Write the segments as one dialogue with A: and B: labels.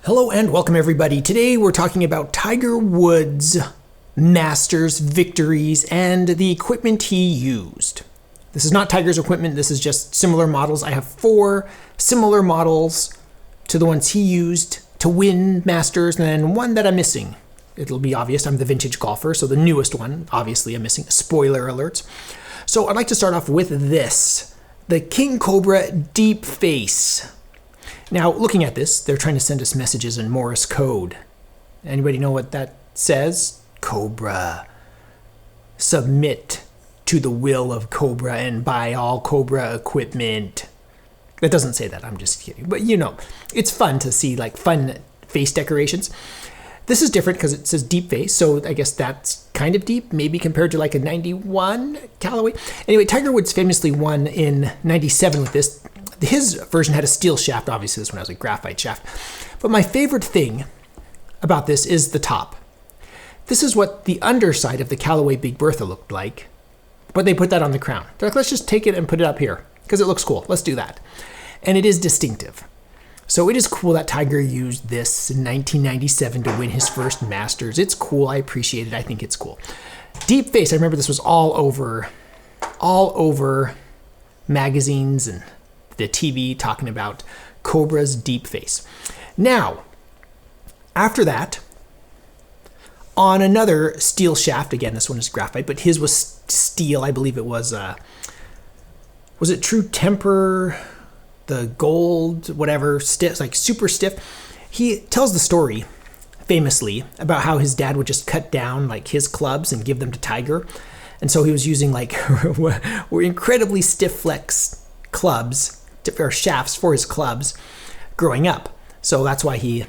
A: Hello and welcome everybody. Today we're talking about Tiger Woods' Masters victories and the equipment he used. This is not Tiger's equipment, this is just similar models. I have 4 similar models to the ones he used to win Masters, and then one that I'm missing. It'll be obvious, I'm the vintage golfer, so the newest one, obviously I'm missing. Spoiler alerts. So I'd like to start off with this, the King Cobra Deep Face. Now, looking at this, they're trying to send us messages in Morse code. Anybody know what that says? Cobra. Submit to the will of Cobra and buy all Cobra equipment. That doesn't say that, I'm just kidding. But you know, it's fun to see like fun face decorations. This is different because it says deep face, so I guess that's kind of deep, maybe compared to like a 91 Callaway. Anyway, Tiger Woods famously won in 97 with this. His version had a steel shaft, obviously this one has a graphite shaft. But my favorite thing about this is the top. This is what the underside of the Callaway Big Bertha looked like, but they put that on the crown. They're like, let's just take it and put it up here because it looks cool. Let's do that. And it is distinctive. So it is cool that Tiger used this in 1997 to win his first Masters. It's cool, I appreciate it, I think it's cool. Deep face, I remember this was all over magazines and the TV talking about Cobra's deep face. Now, after that, on another steel shaft, again, this one is graphite, but his was steel, I believe it was it True Temper, the gold, whatever, stiff, like super stiff. He tells the story, famously, about how his dad would just cut down like his clubs and give them to Tiger. And so he was using like were incredibly stiff flex clubs, or shafts for his clubs growing up. So that's why he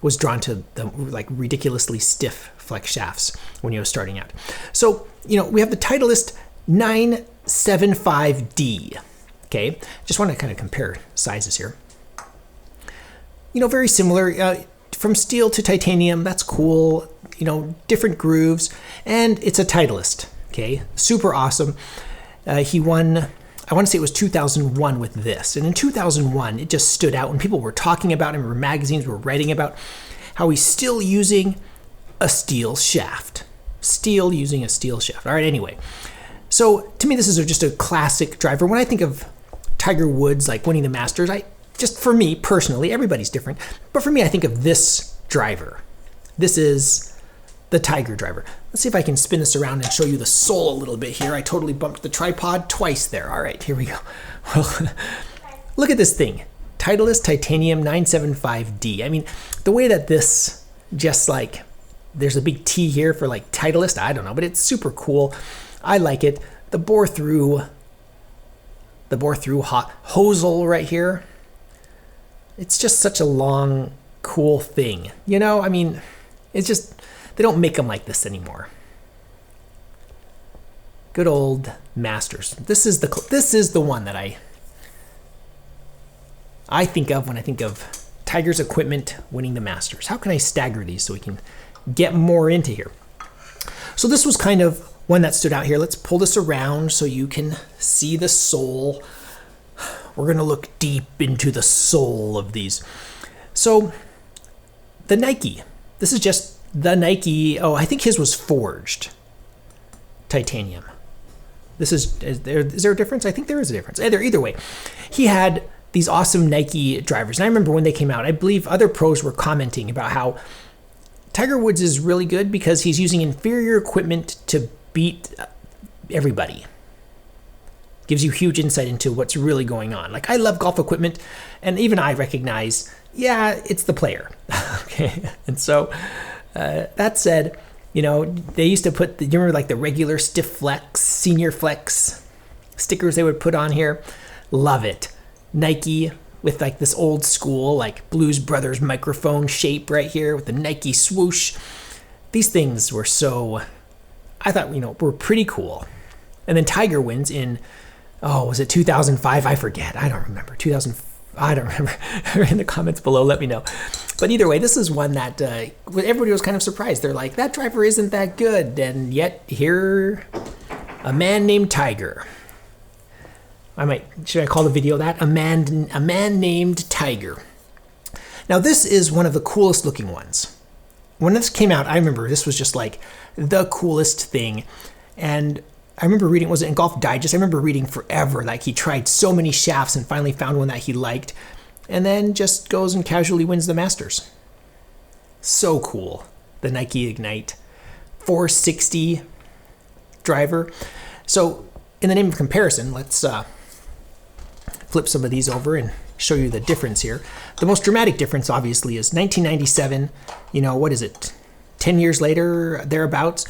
A: was drawn to the like ridiculously stiff flex shafts when he was starting out. So, you know, we have the Titleist 975D. Okay, just want to kind of compare sizes here. You know, very similar from steel to titanium. That's cool. You know, different grooves, and it's a Titleist. Okay, super awesome. He won, I want to say it was 2001 with this. And in 2001, it just stood out when people were talking about him, or magazines were writing about how he's still using a steel shaft. Still using a steel shaft. All right, anyway. So to me, this is just a classic driver. When I think of Tiger Woods like winning the Masters, just for me personally, everybody's different, but for me, I think of this driver. This is the Tiger driver. Let's see if I can spin this around and show you the sole a little bit here. I totally bumped the tripod twice there. All right, here we go. Well, look at this thing. Titleist Titanium 975D. I mean, the way that this just like, there's a big T here for like Titleist, I don't know, but it's super cool. I like it. The bore through hot hosel right here. It's just such a long, cool thing. You know, I mean, it's just, they don't make them like this anymore. Good old Masters. This is the one that I think of when I think of Tiger's equipment winning the Masters. How can I stagger these so we can get more into here? So this was kind of one that stood out here. Let's pull this around so you can see the sole. We're going to look deep into the soul of these. So the Nike, this is just the Nike. Oh, I think his was forged titanium. Is there a difference? I think there is a difference. Either way, he had these awesome Nike drivers. And I remember when they came out, I believe other pros were commenting about how Tiger Woods is really good because he's using inferior equipment to beat everybody. Gives you huge insight into what's really going on. Like, I love golf equipment, and even I recognize, yeah, it's the player. Okay, and so that said, you know, they used to put, you remember like the regular stiff flex, senior flex stickers they would put on here? Love it. Nike with like this old school, like Blues Brothers microphone shape right here with the Nike swoosh. These things were so, I thought, you know, were pretty cool. And then Tiger wins in, was it 2005? I forget. I don't remember. I don't remember. In the comments below, let me know. But either way, this is one that everybody was kind of surprised. They're like, that driver isn't that good. And yet here, a man named Tiger. Should I call the video that? A man named Tiger. Now this is one of the coolest looking ones. When this came out, I remember this was just like the coolest thing. And I remember reading, was it in Golf Digest? I remember reading forever, like he tried so many shafts and finally found one that he liked, and then just goes and casually wins the Masters. So cool. The Nike Ignite 460 driver. So in the name of comparison, let's flip some of these over and show you the difference here. The most dramatic difference obviously is 1997, what is it, 10 years later, thereabouts.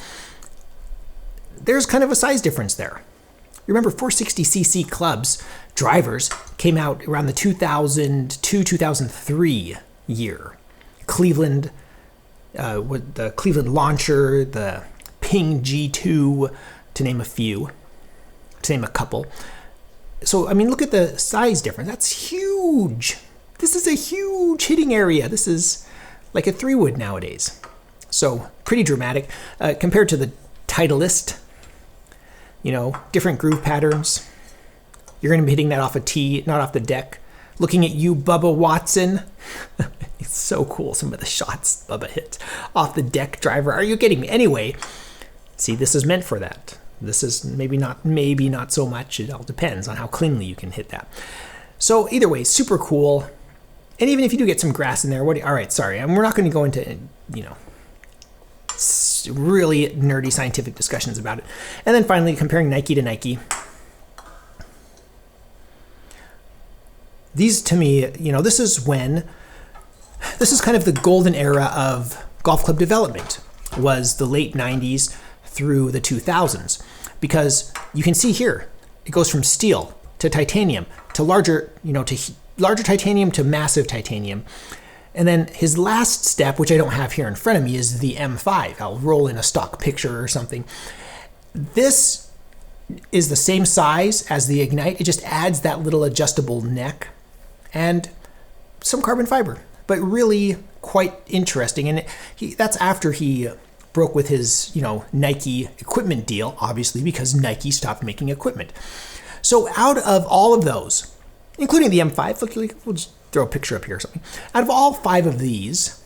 A: There's kind of a size difference there. You remember 460cc clubs, drivers, came out around the 2002-2003 year. Cleveland, with the Cleveland Launcher, the Ping G2, to name a few, to name a couple. So, I mean, look at the size difference. That's huge. This is a huge hitting area. This is like a 3-wood nowadays. So, pretty dramatic. Compared to the Titleist, different groove patterns. You're going to be hitting that off a tee, not off the deck. Looking at you, Bubba Watson. It's so cool, some of the shots Bubba hits off the deck driver. Are you kidding me? Anyway, see, this is meant for that. This is maybe not so much. It all depends on how cleanly you can hit that. So either way, super cool. And even if you do get some grass in there, all right, sorry. We're not going to go into, really nerdy scientific discussions about it. And then finally, comparing Nike to Nike. These, to me, this is kind of the golden era of golf club development, was the late 90s through the 2000s, because you can see here, it goes from steel to titanium to larger titanium to massive titanium. And then his last step, which I don't have here in front of me, is the M5. I'll roll in a stock picture or something. This is the same size as the Ignite. It just adds that little adjustable neck and some carbon fiber, but really quite interesting. And that's after he broke with his, Nike equipment deal, obviously, because Nike stopped making equipment. So out of all of those, including the M5, we'll just throw a picture up here or something. Out of all 5 of these,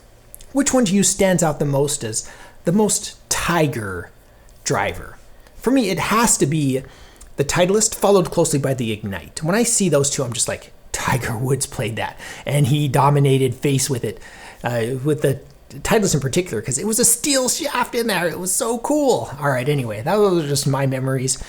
A: which one to you stands out the most as the most Tiger driver? For me, it has to be the Titleist, followed closely by the Ignite. When I see those two, I'm just like, Tiger Woods played that, and he dominated face with it, with the Titleist in particular, because it was a steel shaft in there. It was so cool. All right, anyway, those are just my memories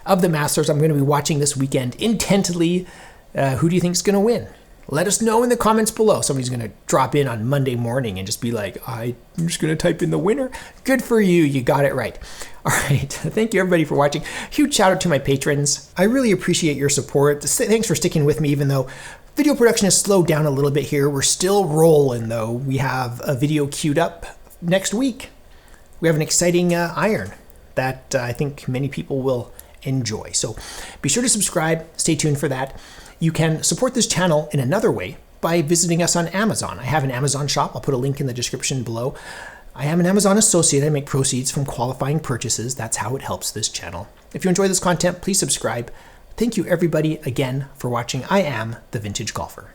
A: of the Masters. I'm going to be watching this weekend intently. Who do you think is going to win? Let us know in the comments below. Somebody's going to drop in on Monday morning and just be like, I'm just going to type in the winner. Good for you. You got it right. All right. Thank you, everybody, for watching. Huge shout out to my patrons. I really appreciate your support. Thanks for sticking with me, even though video production has slowed down a little bit here. We're still rolling, though. We have a video queued up next week. We have an exciting iron that I think many people will enjoy. So be sure to subscribe. Stay tuned for that. You can support this channel in another way by visiting us on Amazon. I have an Amazon shop. I'll put a link in the description below. I am an Amazon associate. I make proceeds from qualifying purchases. That's how it helps this channel. If you enjoy this content, please subscribe. Thank you, everybody, again for watching. I am the Vintage Golfer.